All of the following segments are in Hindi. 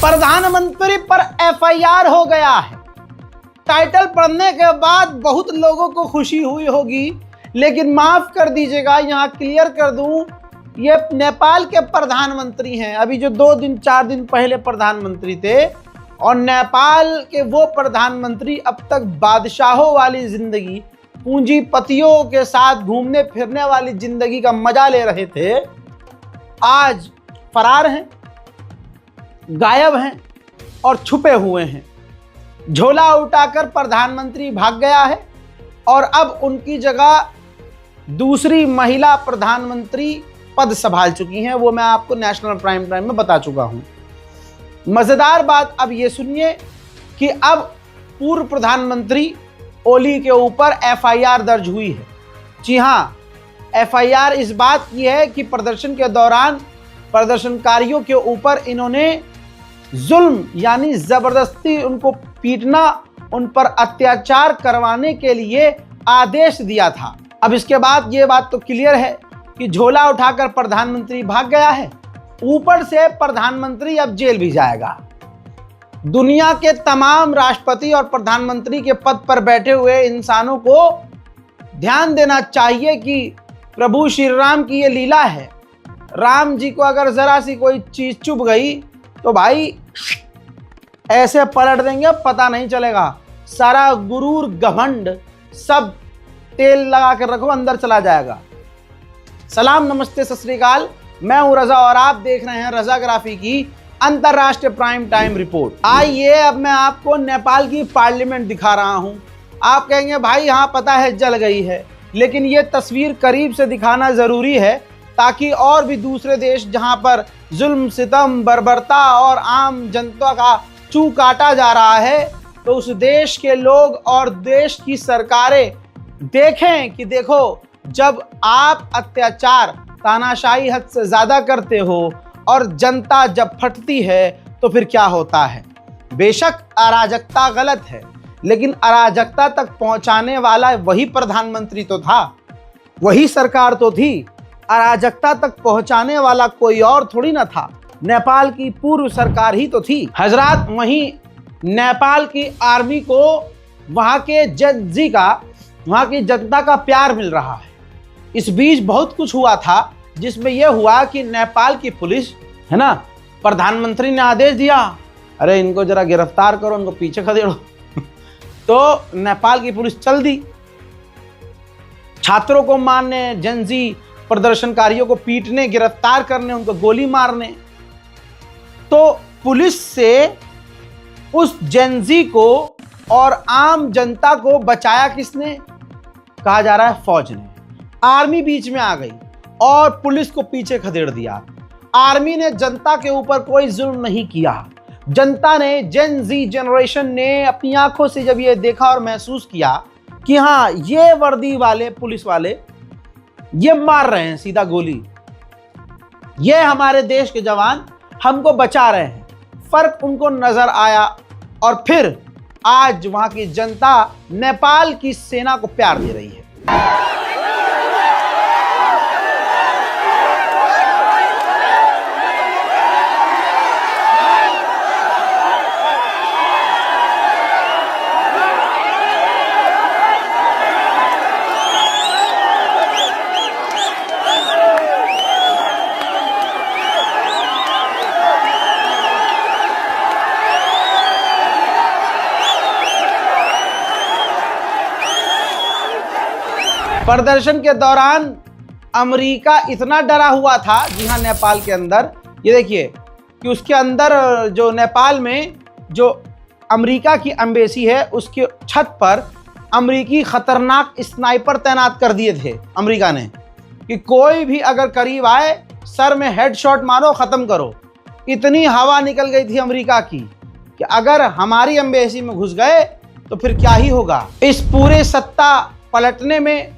प्रधानमंत्री पर एफआईआर हो गया है। टाइटल पढ़ने के बाद बहुत लोगों को खुशी हुई होगी, लेकिन माफ कर दीजिएगा, यहां क्लियर कर दूं, ये नेपाल के प्रधानमंत्री हैं। अभी जो 2-4 दिन पहले प्रधानमंत्री थे, और नेपाल के वो प्रधानमंत्री अब तक बादशाहों वाली जिंदगी, पूंजीपतियों के साथ घूमने फिरने वाली जिंदगी का मजा ले रहे थे, आज फरार हैं, गायब हैं और छुपे हुए हैं। झोला उठाकर प्रधानमंत्री भाग गया है और अब उनकी जगह दूसरी महिला प्रधानमंत्री पद संभाल चुकी हैं। वो मैं आपको नेशनल प्राइम टाइम में बता चुका हूं। मजेदार बात अब ये सुनिए कि अब पूर्व प्रधानमंत्री ओली के ऊपर एफआईआर दर्ज हुई है। जी हां, एफआईआर इस बात की है कि प्रदर्शन के दौरान प्रदर्शनकारियों के ऊपर इन्होंने जुल्म यानी जबरदस्ती उनको पीटना, उन पर अत्याचार करवाने के लिए आदेश दिया था। अब इसके बाद ये बात तो क्लियर है कि झोला उठाकर प्रधानमंत्री भाग गया है, ऊपर से प्रधानमंत्री अब जेल भी जाएगा। दुनिया के तमाम राष्ट्रपति और प्रधानमंत्री के पद पर बैठे हुए इंसानों को ध्यान देना चाहिए कि प्रभु श्री राम की ये लीला है। राम जी को अगर जरा सी कोई चीज चुभ गई तो भाई ऐसे पलट देंगे, पता नहीं चलेगा। सारा गुरूर घमंड सब तेल लगा कर रखो, अंदर चला जाएगा। सलाम, नमस्ते, सत श्री अकाल। मैं हूं रजा और आप देख रहे हैं रजाग्राफी की अंतरराष्ट्रीय प्राइम टाइम रिपोर्ट। आइए अब मैं आपको नेपाल की पार्लियामेंट दिखा रहा हूं। आप कहेंगे भाई यहाँ पता है जल गई है, लेकिन ये तस्वीर करीब से दिखाना जरूरी है ताकि और भी दूसरे देश जहां पर जुल्म, सितम, बर्बरता और आम जनता का चू काटा जा रहा है, तो उस देश के लोग और देश की सरकारें देखें कि देखो, जब आप अत्याचार, तानाशाही हद से ज्यादा करते हो और जनता जब फटती है तो फिर क्या होता है। बेशक अराजकता गलत है, लेकिन अराजकता तक पहुंचाने वाला वही प्रधानमंत्री तो था, वही सरकार तो थी। अराजकता तक पहुंचाने वाला कोई और थोड़ी ना था, नेपाल की पूर्व सरकार ही तो थी। हजरात, वहीं नेपाल की आर्मी को वहां के जजी का, वहां की जनता का प्यार मिल रहा है। इस बीच बहुत कुछ हुआ था, जिसमें यह हुआ कि नेपाल की पुलिस है ना, प्रधानमंत्री ने आदेश दिया, अरे इनको जरा गिरफ्तार करो, इनको पीछे खदेड़ो। तो नेपाल की पुलिस चल दी, छात्रों को मारने, जनजी प्रदर्शनकारियों को पीटने, गिरफ्तार करने, उनको गोली मारने। तो पुलिस से उस जनजी को और आम जनता को बचाया किसने? कहा जा रहा है फौज ने। आर्मी बीच में आ गई और पुलिस को पीछे खदेड़ दिया। आर्मी ने जनता के ऊपर कोई जुल्म नहीं किया। जनता ने, जेन जी जनरेशन ने अपनी आंखों से जब ये देखा और महसूस किया कि हाँ, ये वर्दी वाले पुलिस वाले ये मार रहे हैं सीधा गोली, ये हमारे देश के जवान हमको बचा रहे हैं, फर्क उनको नजर आया। और फिर आज वहां की जनता नेपाल की सेना को प्यार दे रही है। प्रदर्शन के दौरान अमेरिका इतना डरा हुआ था, जी हाँ, नेपाल के अंदर ये देखिए कि उसके अंदर जो नेपाल में जो अमेरिका की एम्बेसी है, उसके छत पर अमेरिकी खतरनाक स्नाइपर तैनात कर दिए थे अमेरिका ने कि कोई भी अगर करीब आए, सर में हेडशॉट मारो, खत्म करो। इतनी हवा निकल गई थी अमेरिका की कि अगर हमारी एम्बेसी में घुस गए तो फिर क्या ही होगा। इस पूरे सत्ता पलटने में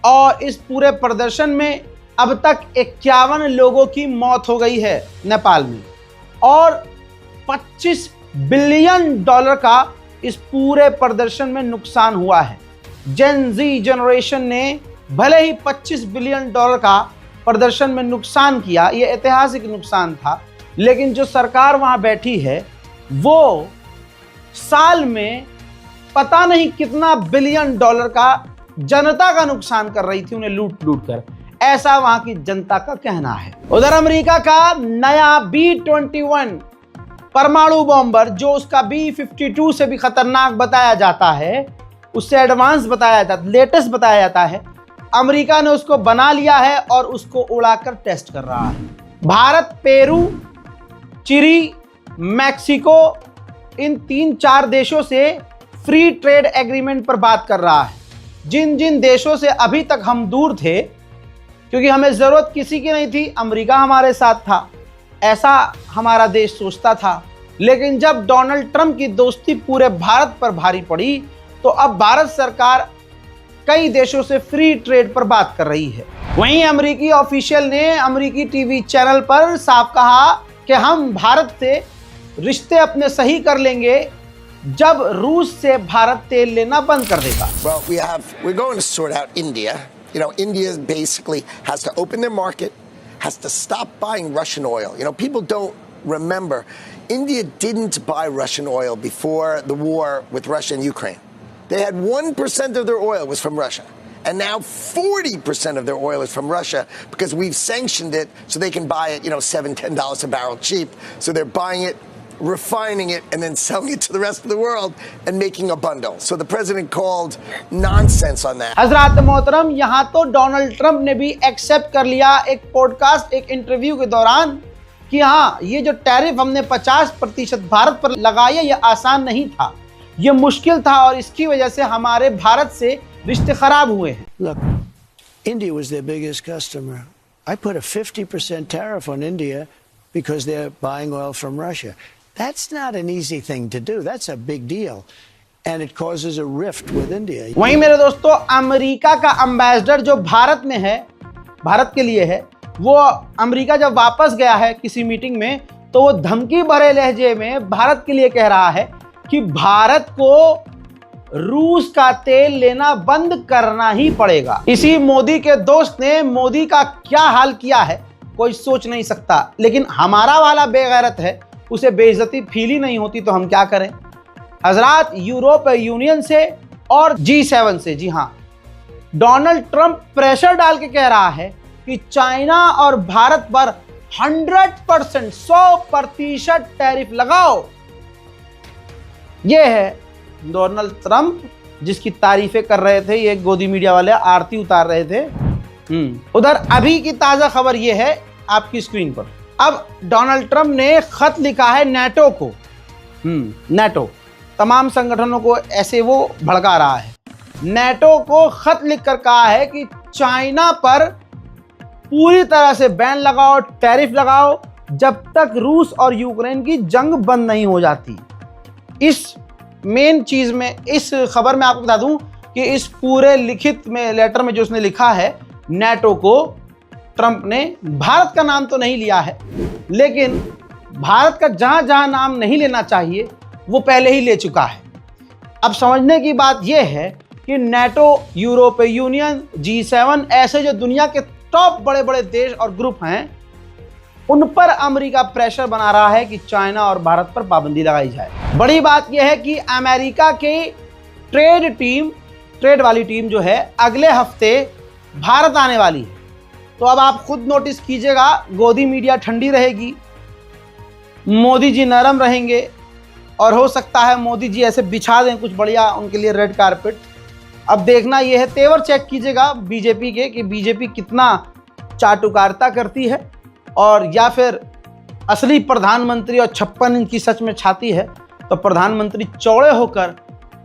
और इस पूरे प्रदर्शन में अब तक 51 लोगों की मौत हो गई है नेपाल में, और 25 बिलियन डॉलर का इस पूरे प्रदर्शन में नुकसान हुआ है। जेन जी जनरेशन ने भले ही 25 बिलियन डॉलर का प्रदर्शन में नुकसान किया, यह ऐतिहासिक नुकसान था, लेकिन जो सरकार वहां बैठी है वो साल में पता नहीं कितना बिलियन डॉलर का जनता का नुकसान कर रही थी, उन्हें लूट लूट कर। ऐसा वहां की जनता का कहना है। उधर अमेरिका का नया B-21 परमाणु बॉम्बर, जो उसका B-52 से भी खतरनाक बताया जाता है, उससे एडवांस बताया जाता, लेटेस्ट बताया जाता है, अमेरिका ने उसको बना लिया है और उसको उड़ाकर टेस्ट कर रहा है। भारत, पेरू, चिली, मैक्सिको, इन 3-4 देशों से फ्री ट्रेड एग्रीमेंट पर बात कर रहा है। जिन जिन देशों से अभी तक हम दूर थे, क्योंकि हमें जरूरत किसी की नहीं थी, अमेरिका हमारे साथ था, ऐसा हमारा देश सोचता था। लेकिन जब डोनाल्ड ट्रंप की दोस्ती पूरे भारत पर भारी पड़ी, तो अब भारत सरकार कई देशों से फ्री ट्रेड पर बात कर रही है। वहीं अमेरिकी ऑफिशियल ने अमेरिकी टीवी चैनल पर साफ कहा कि हम भारत से रिश्ते अपने सही कर लेंगे जब रूस से भारत तेल लेना बंद कर देगा। Well, we're going to sort out India. You know, India basically has to open their market, has to stop buying Russian oil. You know, people don't remember, India didn't buy Russian oil before the war with Russia and Ukraine. They had 1% of their oil was from Russia. And now 40% of their oil is from Russia because we've sanctioned it so they can buy it, you know, $7, $10 a barrel cheap. So they're buying it, refining it, and then selling it to the rest of the world and making a bundle. So the president called nonsense on that. हजरात मोहतरम, यहाँ तो डोनाल्ड ट्रंप ने भी एक्सेप्ट कर लिया एक पॉडकास्ट, एक इंटरव्यू के दौरान कि हाँ, ये जो टैरिफ हमने 50% भारत पर लगाया, ये आसान नहीं था, ये मुश्किल था और इसकी वजह से हमारे भारत से रिश्ते खराब हुए हैं। Look, India was their biggest customer. I put a 50% tariff on India because they're buying oil from Russia. That's not an easy thing to do. That's a big deal. And it causes a rift with India. वहीं मेरे दोस्तों, अमेरिका का एम्बेसडर जो भारत में है, भारत के लिए है, वो अमेरिका जब वापस गया है किसी मीटिंग में, तो वो धमकी भरे लहजे में भारत के लिए कह रहा है कि भारत को रूस का तेल लेना बंद करना ही पड़ेगा। इसी मोदी के दोस्त ने मोदी का क्या हाल किया है कोई सोच नहीं सकता, लेकिन हमारा वाला बेगैरत है, उसे बेइज्जती फील ही नहीं होती, तो हम क्या करें। हजरात, यूरोपीय यूनियन से और G7 से, जी हाँ, डोनाल्ड ट्रंप प्रेशर डाल के कह रहा है कि चाइना और भारत पर 100% टैरिफ लगाओ। यह है डोनाल्ड ट्रंप, जिसकी तारीफें कर रहे थे ये गोदी मीडिया वाले, आरती उतार रहे थे। उधर अभी की ताजा खबर यह है आपकी स्क्रीन पर। अब डोनाल्ड ट्रंप ने खत लिखा है नेटो को। नेटो तमाम संगठनों को ऐसे वो भड़का रहा है। नेटो को खत लिखकर कहा है कि चाइना पर पूरी तरह से बैन लगाओ, टैरिफ लगाओ, जब तक रूस और यूक्रेन की जंग बंद नहीं हो जाती। इस मेन चीज में, इस खबर में आपको बता दूं कि इस पूरे लिखित में, लेटर में जो उसने लिखा है नेटो को, ट्रंप ने भारत का नाम तो नहीं लिया है, लेकिन भारत का जहां जहां नाम नहीं लेना चाहिए वो पहले ही ले चुका है। अब समझने की बात यह है कि नेटो, यूरोपीय यूनियन, G7, ऐसे जो दुनिया के टॉप बड़े बड़े देश और ग्रुप हैं, उन पर अमेरिका प्रेशर बना रहा है कि चाइना और भारत पर पाबंदी लगाई जाए। बड़ी बात यह है कि अमेरिका की ट्रेड वाली टीम जो है, अगले हफ्ते भारत आने वाली है। तो अब आप खुद नोटिस कीजिएगा, गोदी मीडिया ठंडी रहेगी, मोदी जी नरम रहेंगे, और हो सकता है मोदी जी ऐसे बिछा दें कुछ बढ़िया उनके लिए रेड कारपेट। अब देखना यह है, तेवर चेक कीजिएगा बीजेपी के कि बीजेपी कितना चाटुकारिता करती है, और या फिर असली प्रधानमंत्री और 56 इंच की सच में छाती है, तो प्रधानमंत्री चौड़े होकर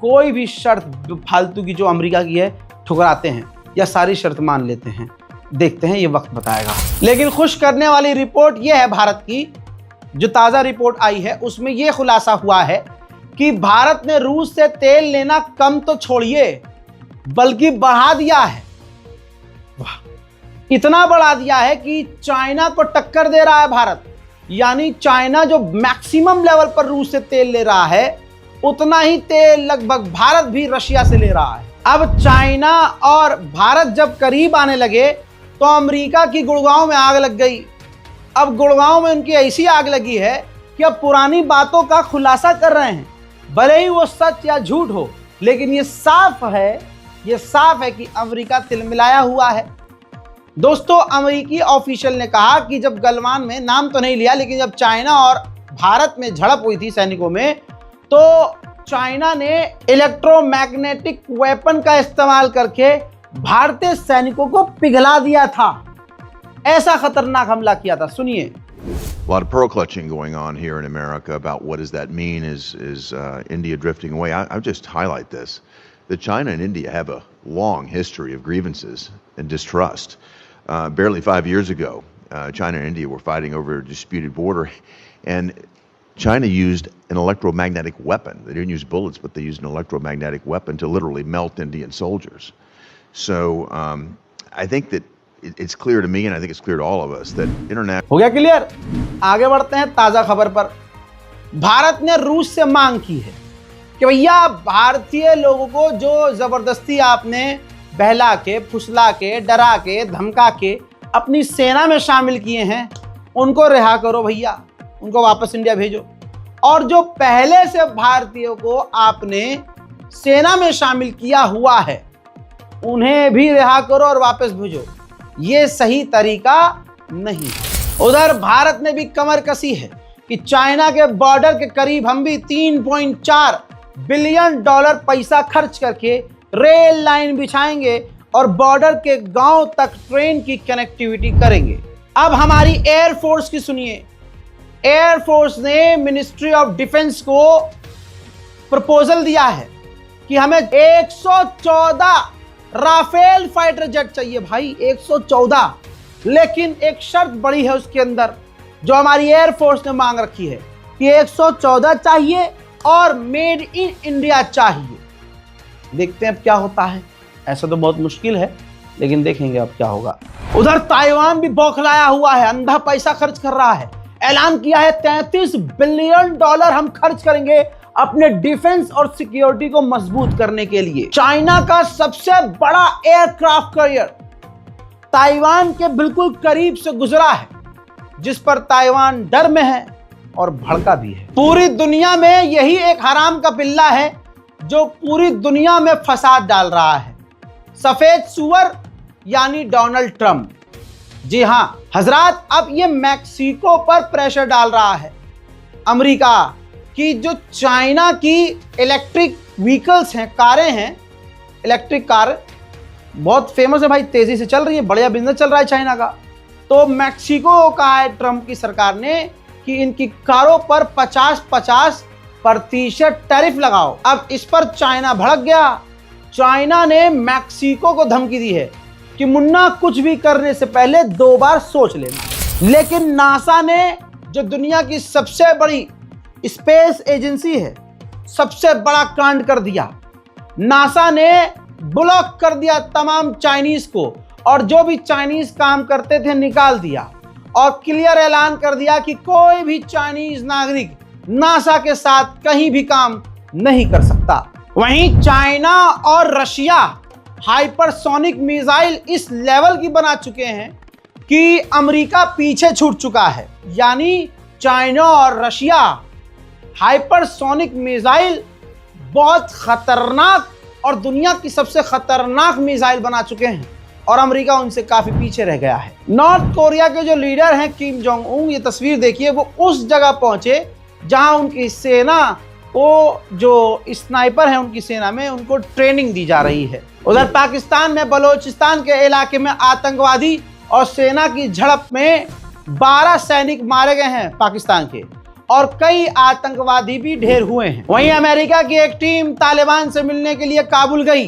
कोई भी शर्त फालतू की जो अमेरिका की है ठुकराते हैं या सारी शर्त मान लेते हैं। देखते हैं, ये वक्त बताएगा। लेकिन खुश करने वाली रिपोर्ट यह है, भारत की जो ताज़ा रिपोर्ट आई है उसमें यह खुलासा हुआ है कि भारत ने रूस से तेल लेना कम तो छोड़िए बल्कि बढ़ा दिया है। वाह, इतना बढ़ा दिया है कि चाइना को टक्कर दे रहा है भारत। यानी चाइना जो मैक्सिमम लेवल पर रूस से तेल ले रहा है, उतना ही तेल लगभग भारत भी रशिया से ले रहा है। अब चाइना और भारत जब करीब आने लगे तो अमेरिका की गुड़गांव में आग लग गई। अब गुड़गांव में उनकी ऐसी आग लगी है कि अब पुरानी बातों का खुलासा कर रहे हैं, भले ही वो सच या झूठ हो, लेकिन ये साफ है कि अमेरिका तिलमिलाया हुआ है। दोस्तों, अमेरिकी ऑफिशियल ने कहा कि जब गलवान में, नाम तो नहीं लिया, लेकिन जब चाइना और भारत में झड़प हुई थी सैनिकों में, तो चाइना ने इलेक्ट्रोमैग्नेटिक वेपन का इस्तेमाल करके भारतीय सैनिकों को पिघला दिया था। ऐसा खतरनाक हमला किया था। सुनिए। A lot of pearl clutching going on here in America about what does that mean? Is India drifting away? I'll just highlight this: that China and India have a long history of grievances and distrust. Barely 5 years ago, China and India were fighting over a disputed border, and China used an electromagnetic weapon. They didn't use bullets, but they used an electromagnetic weapon to literally melt Indian soldiers. So I think that it's clear to me, and I think it's clear to all of us, that international. हो गया क्लियर? आगे बढ़ते हैं ताजा खबर पर। भारत ने रूस से मांग की है कि भैया भारतीय लोगों को जो जबरदस्ती आपने बहला के, फुसला के, डरा के, धमका के अपनी सेना में शामिल किए हैं, उनको रिहा करो भैया, उनको वापस इंडिया भेजो। और जो पहले से भारतीयों को आपने सेना में शामिल किया हुआ है, उन्हें भी रिहा करो और वापस भेजो। ये सही तरीका नहीं। उधर भारत ने भी कमर कसी है कि चाइना के बॉर्डर के करीब हम भी $3.4 बिलियन पैसा खर्च करके रेल लाइन बिछाएंगे और बॉर्डर के गांव तक ट्रेन की कनेक्टिविटी करेंगे। अब हमारी एयरफोर्स की सुनिए। एयरफोर्स ने मिनिस्ट्री ऑफ डिफेंस को प्रपोजल दिया है कि हमें 114 राफेल फाइटर जेट चाहिए भाई, 114। लेकिन एक शर्त बड़ी है उसके अंदर, जो हमारी एयरफोर्स ने मांग रखी है कि 114 चाहिए और मेड इन इंडिया चाहिए। देखते हैं अब क्या होता है। ऐसा तो बहुत मुश्किल है, लेकिन देखेंगे अब क्या होगा। उधर ताइवान भी बौखलाया हुआ है, अंधा पैसा खर्च कर रहा है। ऐलान किया है $33 बिलियन हम खर्च करेंगे अपने डिफेंस और सिक्योरिटी को मजबूत करने के लिए। चाइना का सबसे बड़ा एयरक्राफ्ट कैरियर ताइवान के बिल्कुल करीब से गुजरा है, जिस पर ताइवान डर में है और भड़का भी है। पूरी दुनिया में यही एक हराम का पिल्ला है जो पूरी दुनिया में फसाद डाल रहा है, सफेद सुअर यानी डोनाल्ड ट्रंप। जी हां हजरात, अब ये मैक्सिको पर प्रेशर डाल रहा है अमेरिका कि जो चाइना की इलेक्ट्रिक व्हीकल्स हैं, कारें हैं, इलेक्ट्रिक कार बहुत फेमस है भाई, तेजी से चल रही है, बढ़िया बिजनेस चल रहा है चाइना का। तो मैक्सिको को कहा है ट्रंप की सरकार ने कि इनकी कारों पर 50% टैरिफ लगाओ। अब इस पर चाइना भड़क गया। चाइना ने मैक्सिको को धमकी दी है कि मुन्ना कुछ भी करने से पहले 2 बार सोच लेना। लेकिन नासा ने, जो दुनिया की सबसे बड़ी स्पेस एजेंसी है, सबसे बड़ा कांड कर दिया। नासा ने ब्लॉक कर दिया तमाम चाइनीज को, और जो भी चाइनीज काम करते थे निकाल दिया, और क्लियर ऐलान कर दिया कि कोई भी चाइनीज नागरिक नासा के साथ कहीं भी काम नहीं कर सकता। वहीं चाइना और रशिया हाइपरसोनिक मिसाइल इस लेवल की बना चुके हैं कि अमेरिका पीछे छूट चुका है। यानी चाइना और रशिया हाइपरसोनिक मिसाइल बहुत खतरनाक और दुनिया की सबसे खतरनाक मिसाइल बना चुके हैं, और अमेरिका उनसे काफी पीछे रह गया है। नॉर्थ कोरिया के जो लीडर हैं किम जोंग उन, ये तस्वीर देखिए, वो उस जगह पहुंचे जहां उनकी सेना को, जो स्नाइपर हैं उनकी सेना में, उनको ट्रेनिंग दी जा रही है। उधर पाकिस्तान में बलोचिस्तान के इलाके में आतंकवादी और सेना की झड़प में 12 सैनिक मारे गए हैं पाकिस्तान के, और कई आतंकवादी भी ढेर हुए हैं। वहीं अमेरिका की एक टीम तालिबान से मिलने के लिए काबुल गई,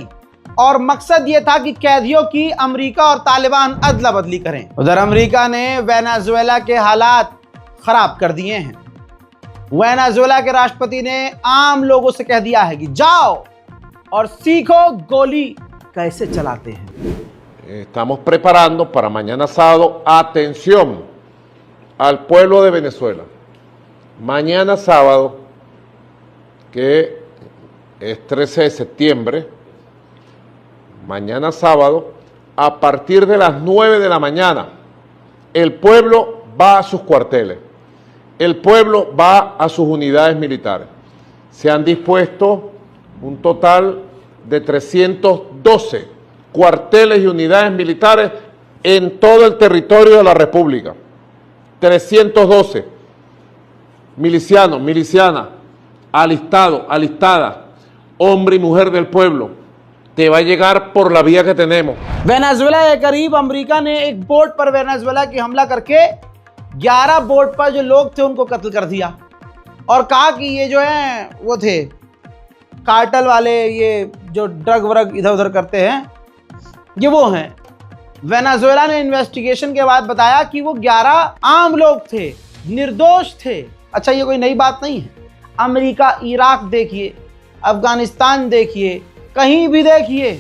और मकसद ये था कि कैदियों की अमेरिका और तालिबान अदला बदली करें। उधर अमेरिका ने वेनेजुएला के हालात खराब कर दिए हैं। वेनेजुएला के राष्ट्रपति ने आम लोगों से कह दिया है कि जाओ और सीखो गोली कैसे चलाते हैं। Estamos preparando para mañana sábado, atención al pueblo de Venezuela. Mañana sábado, que es 13 de septiembre, mañana sábado, a partir de las 9 de la mañana, el pueblo va a sus cuarteles, el pueblo va a sus unidades militares. Se han dispuesto un total de 312 cuarteles y unidades militares en todo el territorio de la República. 312 milicianos, milicianas, alistados, alistadas, hombre y mujer del pueblo. Te va a llegar por la vía que tenemos. Venezuela के करीब अमेरिका ने एक बोट पर वेनेजुएला की हमला करके 11 बोट पर जो लोग थे उनको कत्ल कर दिया और कहा कि ये जो है वो थे कार्टेल वाले, ये जो ड्रग व्रग इधर उधर करते हैं ये वो हैं। वेनेजुएला ने इन्वेस्टिगेशन के बाद बताया कि वो 11 आम लोग थे, निर्दोष थे। अच्छा, ये कोई नई बात नहीं है। अमेरिका, इराक देखिए, अफगानिस्तान देखिए, कहीं भी देखिए,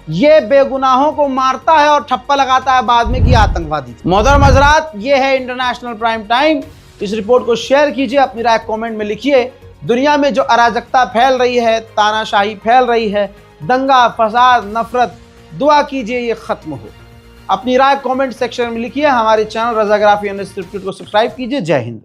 ये बेगुनाहों को मारता है और ठप्पा लगाता है बाद में कि आतंकवादी। मोहतरम हज़रात, ये है इंटरनेशनल प्राइम टाइम। इस रिपोर्ट को शेयर कीजिए, अपनी राय कमेंट में लिखिए। दुनिया में जो अराजकता फैल रही है, तानाशाही फैल रही है, दंगा फसाद नफरत, दुआ कीजिए ये खत्म हो। अपनी राय कमेंट सेक्शन में लिखिए। हमारे चैनल रज़ाग्राफी को सब्सक्राइब कीजिए। जय हिंद।